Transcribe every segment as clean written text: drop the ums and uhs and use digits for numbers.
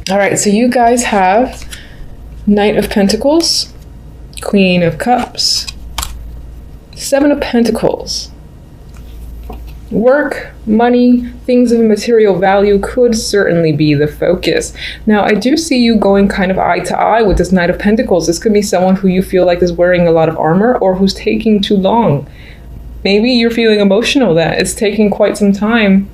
All right, so you guys have Knight of Pentacles, Queen of Cups, Seven of Pentacles. Work, money, things of material value could certainly be the focus. Now, I do see you going kind of eye to eye with this Knight of Pentacles. This could be someone who you feel like is wearing a lot of armor or who's taking too long. Maybe you're feeling emotional that it's taking quite some time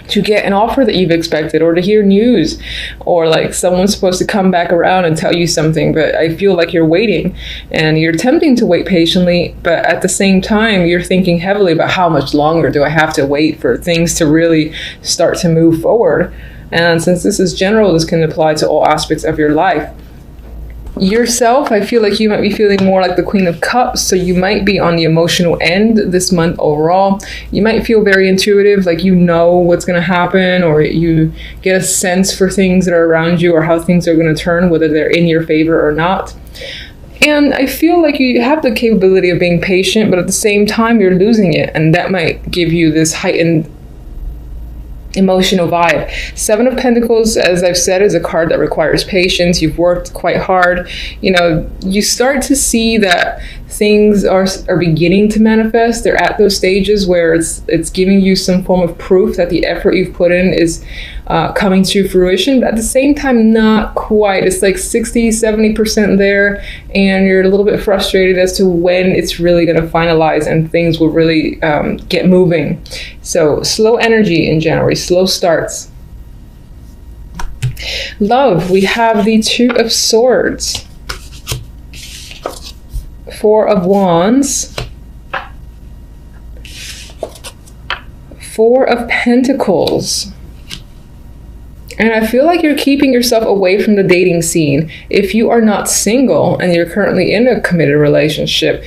to get an offer that you've expected, or to hear news, or like someone's supposed to come back around and tell you something, but I feel like you're waiting and you're attempting to wait patiently, but at the same time you're thinking heavily about how much longer do I have to wait for things to really start to move forward. And since this is general, this can apply to all aspects of your life. Yourself, I feel like you might be feeling more like the Queen of Cups, so you might be on the emotional end this month overall. You might feel very intuitive, like you know what's going to happen, or you get a sense for things that are around you or how things are going to turn, whether they're in your favor or not. And I feel like you have the capability of being patient, but at the same time you're losing it, and that might give you this heightened emotional vibe. Seven of Pentacles, as I've said, is a card that requires patience. You've worked quite hard. You know, you start to see that things are beginning to manifest. They're at those stages where it's giving you some form of proof that the effort you've put in is coming to fruition, but at the same time, not quite. It's like 60-70% there, and you're a little bit frustrated as to when it's really going to finalize and things will really get moving. So slow energy in January, slow starts. Love, we have the Two of Swords, Four of Wands, Four of Pentacles. And I feel like you're keeping yourself away from the dating scene. If you are not single and you're currently in a committed relationship,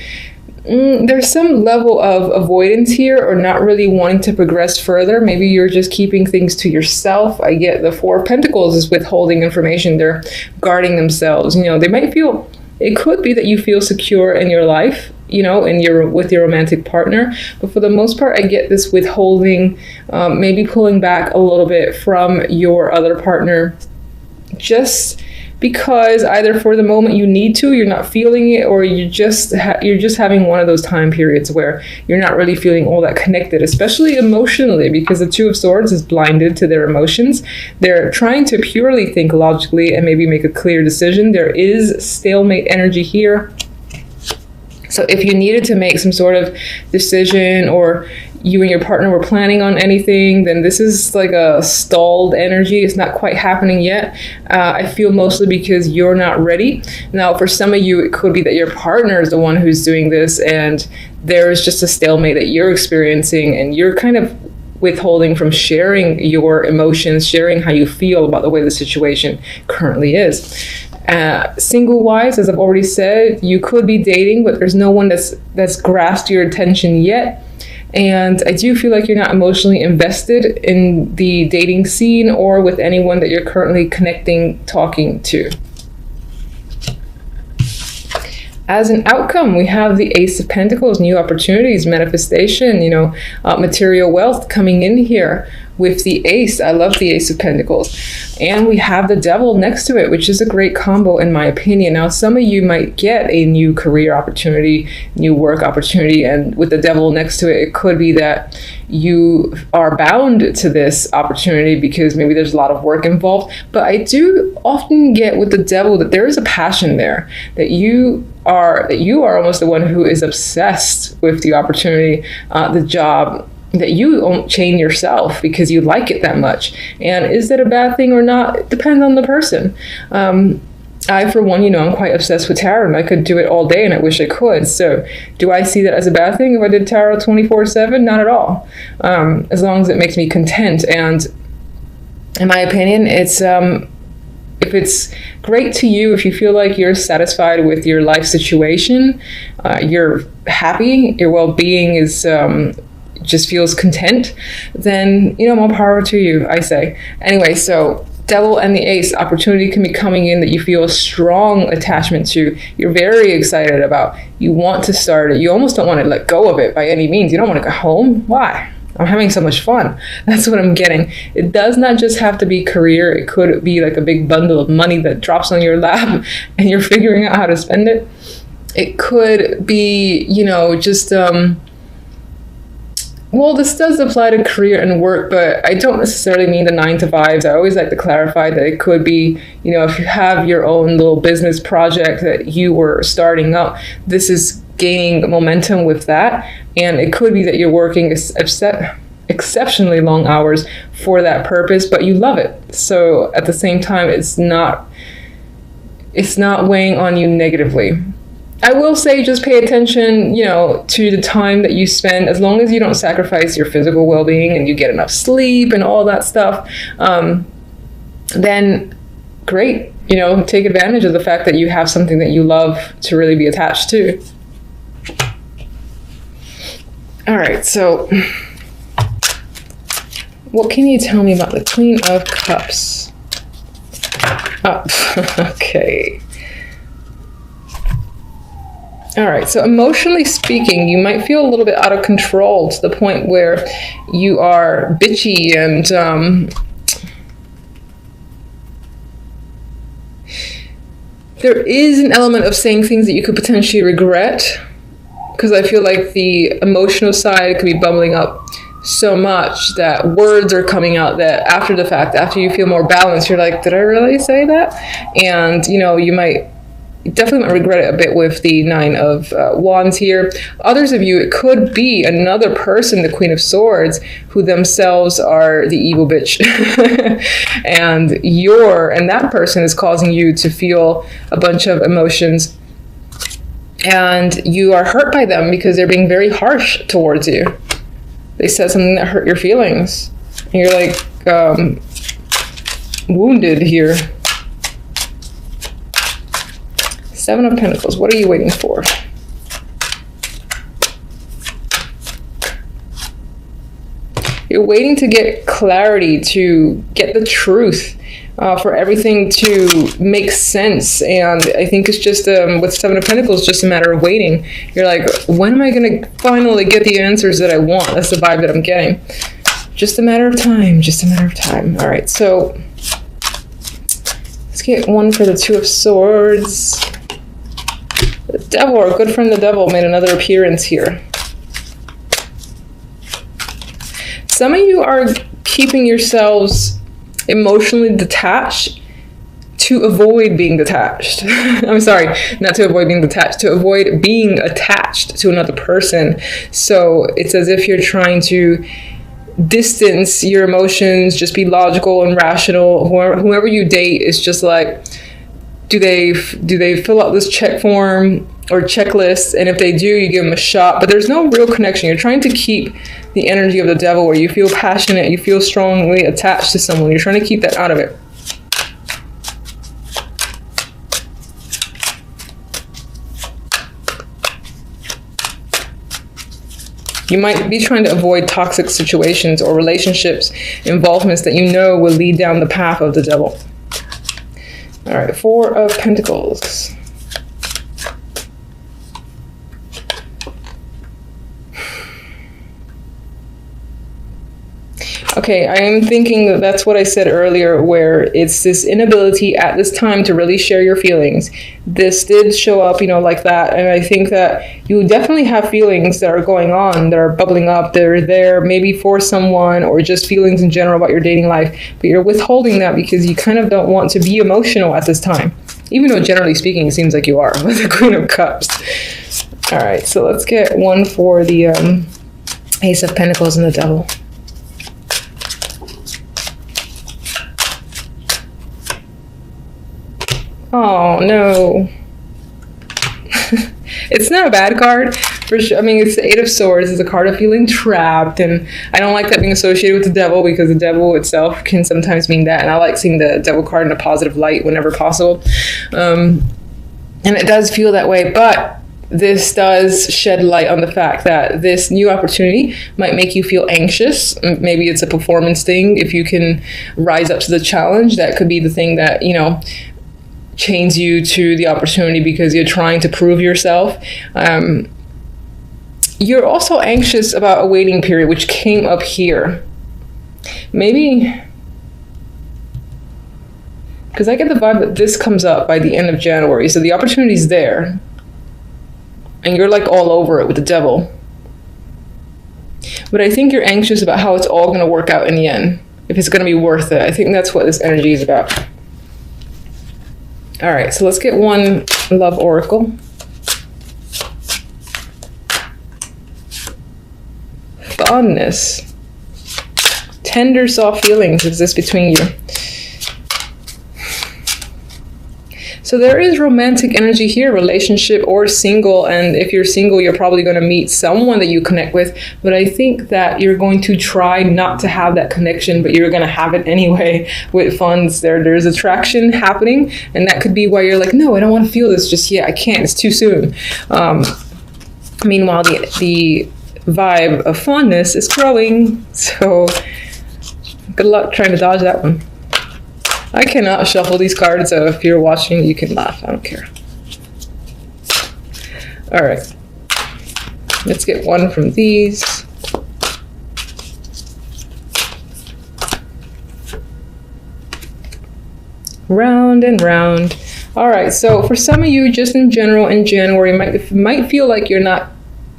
there's some level of avoidance here, or not really wanting to progress further. Maybe you're just keeping things to yourself. I get the Four of Pentacles is withholding information. They're guarding themselves. You know, they might feel, it could be that you feel secure in your life, you know, with your romantic partner, but for the most part, I get this withholding, maybe pulling back a little bit from your other partner, just because either for the moment you need to, you're not feeling it, or you're just having one of those time periods where you're not really feeling all that connected, especially emotionally, because the Two of Swords is blinded to their emotions. They're trying to purely think logically and maybe make a clear decision. There is stalemate energy here. So if you needed to make some sort of decision, or you and your partner were planning on anything, then this is like a stalled energy. It's not quite happening yet. I feel mostly because you're not ready. Now, for some of you, it could be that your partner is the one who's doing this, and there's just a stalemate that you're experiencing, and you're kind of withholding from sharing your emotions, sharing how you feel about the way the situation currently is. Single wise, as I've already said, you could be dating, but there's no one that's grasped your attention yet. And I do feel like you're not emotionally invested in the dating scene or with anyone that you're currently talking to. As an outcome, we have the Ace of Pentacles, new opportunities, manifestation, you know, material wealth coming in here with the Ace. I love the Ace of Pentacles. And we have the Devil next to it, which is a great combo in my opinion. Now, some of you might get a new career opportunity, new work opportunity, and with the Devil next to it, it could be that you are bound to this opportunity because maybe there's a lot of work involved. But I do often get with the Devil that there is a passion there, that you are almost the one who is obsessed with the opportunity, the job, that you won't chain yourself because you like it that much. And is that a bad thing or not? It depends on the person. I, for one, you know, I'm quite obsessed with tarot, and I could do it all day, and I wish I could. So do I see that as a bad thing if I did tarot 24/7? Not at all. As long as it makes me content. And in my opinion, it's if it's great to you, if you feel like you're satisfied with your life situation, you're happy, your well-being is just feels content, then, you know, more power to you, I say. Anyway, so Devil and the Ace, opportunity can be coming in that you feel a strong attachment to. You're very excited about. You want to start it. You almost don't want to let go of it by any means. You don't want to go home. Why? I'm having so much fun. That's what I'm getting. It does not just have to be career. It could be like a big bundle of money that drops on your lap and you're figuring out how to spend it. It could be, just, well, this does apply to career and work, but I don't necessarily mean the 9-to-5s. I always like to clarify that it could be, if you have your own little business project that you were starting up, this is gaining momentum with that. And it could be that you're working exceptionally long hours for that purpose, but you love it. So at the same time, it's not weighing on you negatively. I will say just pay attention, to the time that you spend, as long as you don't sacrifice your physical well-being and you get enough sleep and all that stuff, then great, take advantage of the fact that you have something that you love to really be attached to. All right, so what can you tell me about the Queen of Cups? Okay. All right, so emotionally speaking, you might feel a little bit out of control to the point where you are bitchy and there is an element of saying things that you could potentially regret, because I feel like the emotional side could be bubbling up so much that words are coming out that after the fact, after you feel more balanced, you're like, did I really say that? And, you might definitely regret it a bit with the 9 of Wands here. Others of you, it could be another person, the Queen of Swords, who themselves are the evil bitch. and that person is causing you to feel a bunch of emotions. And you are hurt by them because they're being very harsh towards you. They said something that hurt your feelings. And you're like wounded here. 7 of Pentacles, what are you waiting for? You're waiting to get clarity, to get the truth, for everything to make sense. And I think it's just, with 7 of Pentacles, just a matter of waiting. You're like, when am I going to finally get the answers that I want? That's the vibe that I'm getting. Just a matter of time, just a matter of time. All right, so let's get one for the 2 of Swords. The Devil, our good friend the Devil, made another appearance here. Some of you are keeping yourselves emotionally detached to avoid being detached. I'm sorry, not to avoid being detached, to avoid being attached to another person. So it's as if you're trying to distance your emotions, just be logical and rational. Whoever you date is just like, do they fill out this check form or checklist? And if they do, you give them a shot. But there's no real connection. You're trying to keep the energy of the Devil where you feel passionate, you feel strongly attached to someone. You're trying to keep that out of it. You might be trying to avoid toxic situations or relationships, involvements that you know will lead down the path of the Devil. All right, 4 of Pentacles. Okay, I am thinking that that's what I said earlier, where it's this inability at this time to really share your feelings. This did show up, like that. And I think that you definitely have feelings that are going on, that are bubbling up. They're there maybe for someone or just feelings in general about your dating life. But you're withholding that because you kind of don't want to be emotional at this time. Even though generally speaking, it seems like you are with the Queen of Cups. All right, so let's get one for the Ace of Pentacles and the Devil. Oh, no. It's not a bad card, for sure. I mean, it's the 8 of Swords. It's a card of feeling trapped, and I don't like that being associated with the Devil because the Devil itself can sometimes mean that, and I like seeing the Devil card in a positive light whenever possible. And it does feel that way, but this does shed light on the fact that this new opportunity might make you feel anxious. Maybe it's a performance thing. If you can rise up to the challenge, that could be the thing that, chains you to the opportunity because you're trying to prove yourself. You're also anxious about a waiting period, which came up here. Maybe, because I get the vibe that this comes up by the end of January, so the opportunity's there, and you're like all over it with the devil. But I think you're anxious about how it's all going to work out in the end, if it's going to be worth it. I think that's what this energy is about. All right, so let's get one love oracle. Fondness. Tender, soft feelings exist between you. So there is romantic energy here, relationship or single. And if you're single, you're probably going to meet someone that you connect with. But I think that you're going to try not to have that connection, but you're going to have it anyway with funds. There's attraction happening. And that could be why you're like, no, I don't want to feel this just yet. I can't. It's too soon. Meanwhile, the vibe of fondness is growing. So good luck trying to dodge that one. I cannot shuffle these cards, so if you're watching, you can laugh. I don't care. All right. Let's get one from these. Round and round. All right, so for some of you, just in general, in January, might feel like you're not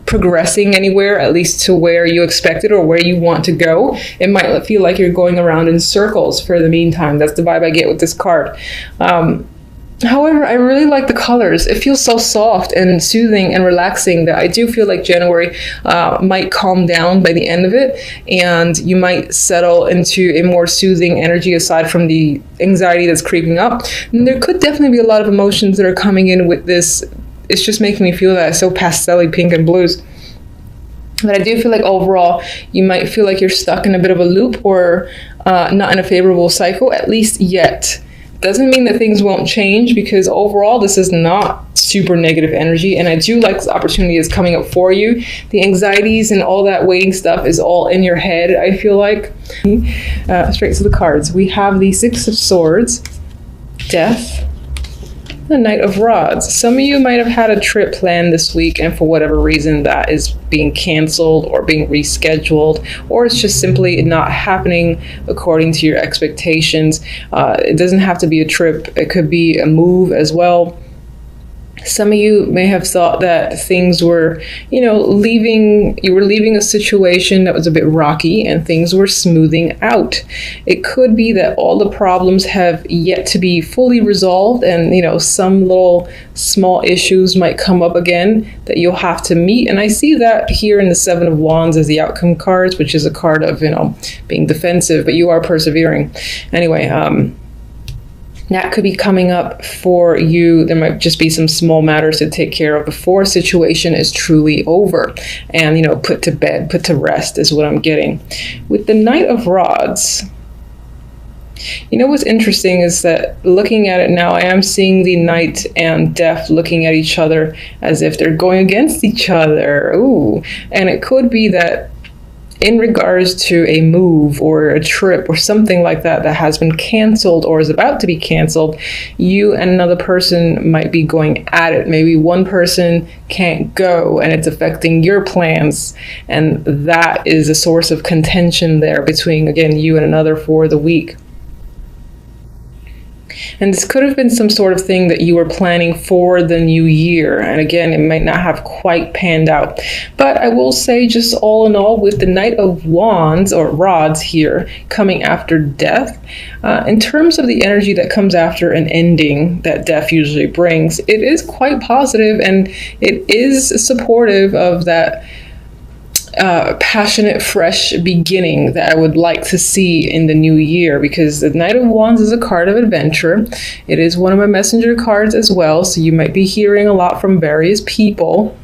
progressing anywhere, at least to where you expected or where you want to go. It might feel like you're going around in circles for the meantime. That's the vibe I get with this card. However, I really like the colors. It feels so soft and soothing and relaxing that I do feel like January might calm down by the end of it, and you might settle into a more soothing energy aside from the anxiety that's creeping up. And there could definitely be a lot of emotions that are coming in with this. It's just making me feel that it's so pastel-y, pink and blues. But I do feel like overall, you might feel like you're stuck in a bit of a loop or not in a favorable cycle, at least yet. Doesn't mean that things won't change, because overall, this is not super negative energy. And I do like this opportunity is coming up for you. The anxieties and all that waiting stuff is all in your head, I feel like. Straight to the cards. We have the Six of Swords, Death, the Knight of Rods. Some of you might have had a trip planned this week, and for whatever reason that is being canceled or being rescheduled, or it's just simply not happening according to your expectations. It doesn't have to be a trip. It could be a move as well. Some of you may have thought that things were, you were leaving a situation that was a bit rocky and things were smoothing out. It could be that all the problems have yet to be fully resolved, and, some little small issues might come up again that you'll have to meet. And I see that here in the Seven of Wands as the outcome cards, which is a card of, being defensive, but you are persevering. Anyway, that could be coming up for you. There might just be some small matters to take care of before a situation is truly over and, put to bed, put to rest is what I'm getting. With the Knight of Rods, what's interesting is that looking at it now, I am seeing the Knight and Death looking at each other as if they're going against each other. Ooh, and it could be that in regards to a move or a trip or something like that that has been canceled or is about to be canceled, you and another person might be going at it. Maybe one person can't go and it's affecting your plans, and that is a source of contention there between, again, you and another for the week. And this could have been some sort of thing that you were planning for the new year. And again, it might not have quite panned out. But I will say, just all in all, with the Knight of Wands or Rods here coming after Death, in terms of the energy that comes after an ending that Death usually brings, it is quite positive, and it is supportive of that passionate, fresh beginning that I would like to see in the new year, because the Knight of Wands is a card of adventure. It is one of my messenger cards as well, so you might be hearing a lot from various people.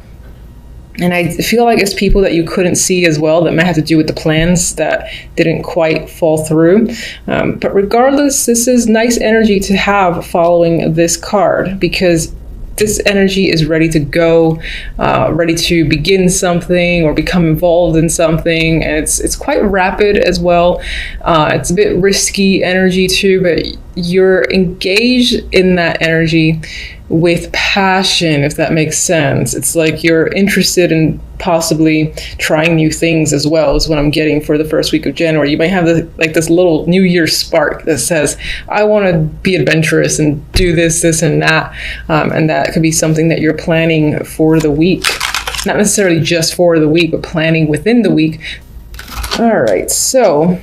And I feel like it's people that you couldn't see as well that might have to do with the plans that didn't quite fall through. But regardless, this is nice energy to have following this card, because this energy is ready to go, ready to begin something or become involved in something. And it's quite rapid as well. It's a bit risky energy too, but you're engaged in that energy with passion, if that makes sense. It's like you're interested in possibly trying new things as well, is what I'm getting for the first week of January. You might have this little New Year spark that says, I want to be adventurous and do this, and that. And that could be something that you're planning for the week. Not necessarily just for the week, but planning within the week. All right, so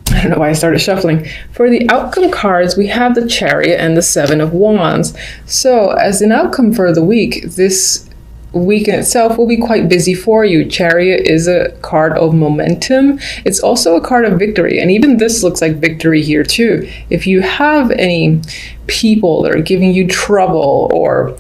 I don't know why I started shuffling. For the outcome cards, we have the Chariot and the Seven of Wands. So as an outcome for the week, this week in itself will be quite busy for you. Chariot is a card of momentum. It's also a card of victory. And even this looks like victory here too. If you have any people that are giving you trouble or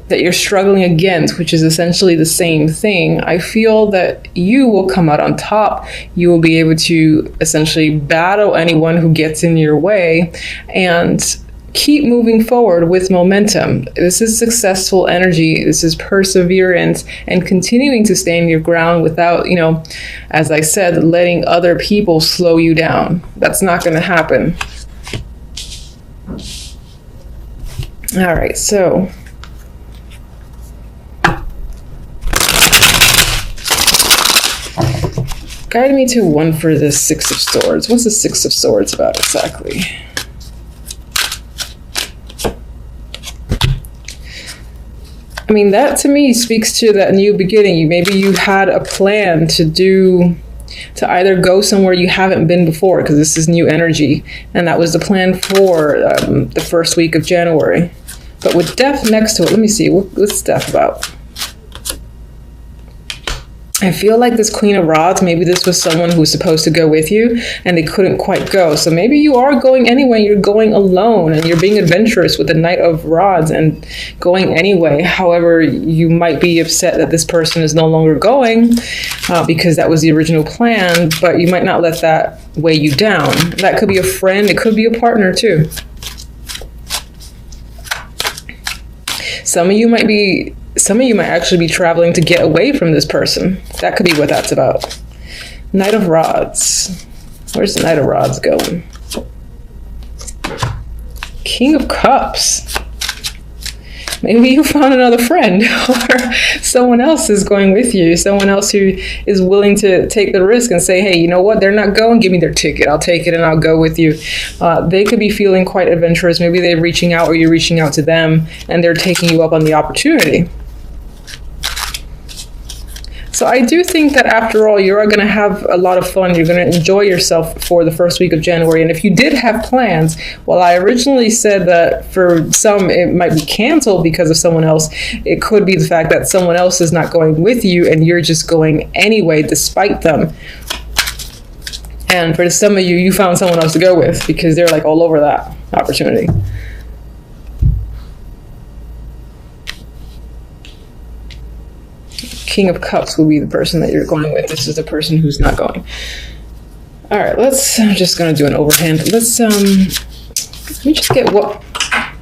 that you're struggling against, which is essentially the same thing, I feel that you will come out on top. You will be able to essentially battle anyone who gets in your way and keep moving forward with momentum. This is successful energy. This is perseverance and continuing to stand your ground without, as I said, letting other people slow you down. That's not going to happen. All right, so guide me to one for the Six of Swords. What's the Six of Swords about exactly? I mean, that to me speaks to that new beginning. Maybe you had a plan to either go somewhere you haven't been before, because this is new energy, and that was the plan for the first week of January. But with death next to it, let me see, what's death about? I feel like this Queen of Rods, maybe this was someone who was supposed to go with you and they couldn't quite go. So maybe you are going anyway, you're going alone and you're being adventurous with the Knight of Rods and going anyway. However, you might be upset that this person is no longer going because that was the original plan, but you might not let that weigh you down. That could be a friend, it could be a partner too. Some of you might actually be traveling to get away from this person. That could be what that's about. Knight of Rods. Where's the Knight of Rods going? King of Cups. Maybe you found another friend or someone else is going with you. Someone else who is willing to take the risk and say, hey, you know what? They're not going. Give me their ticket. I'll take it and I'll go with you. They could be feeling quite adventurous. Maybe they're reaching out or you're reaching out to them and they're taking you up on the opportunity. So I do think that after all, you are going to have a lot of fun. You're going to enjoy yourself for the first week of January. And if you did have plans, well, I originally said that for some, it might be canceled because of someone else. It could be the fact that someone else is not going with you and you're just going anyway, despite them. And for some of you, you found someone else to go with because they're like all over that opportunity. King of Cups will be the person that you're going with. This is the person who's not going. All right, I'm just going to do an overhand. Let me just get what,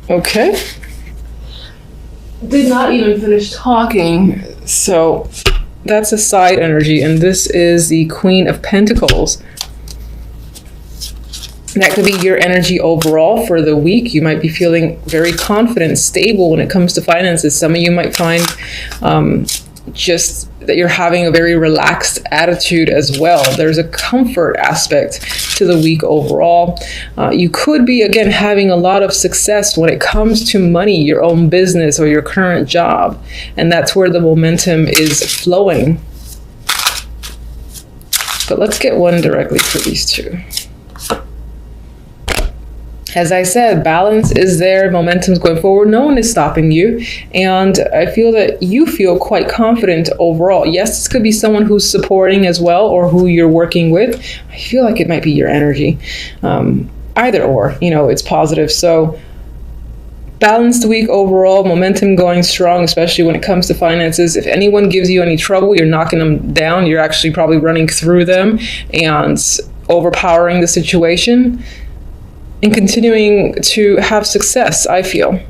okay. Did not even finish talking. So that's a side energy. And this is the Queen of Pentacles. That could be your energy overall for the week. You might be feeling very confident, stable when it comes to finances. Some of you might find just that you're having a very relaxed attitude as well. There's a comfort aspect to the week overall. You could be, again, having a lot of success when it comes to money, your own business or your current job. And that's where the momentum is flowing. But let's get one directly for these two. As I said, balance is there, momentum's going forward, no one is stopping you, and I feel that you feel quite confident overall. Yes, this could be someone who's supporting as well, or who you're working with. I feel like it might be your energy. Either or, it's positive. So balanced week overall, momentum going strong, especially when it comes to finances. If anyone gives you any trouble, you're knocking them down. You're actually probably running through them and overpowering the situation. And continuing to have success, I feel.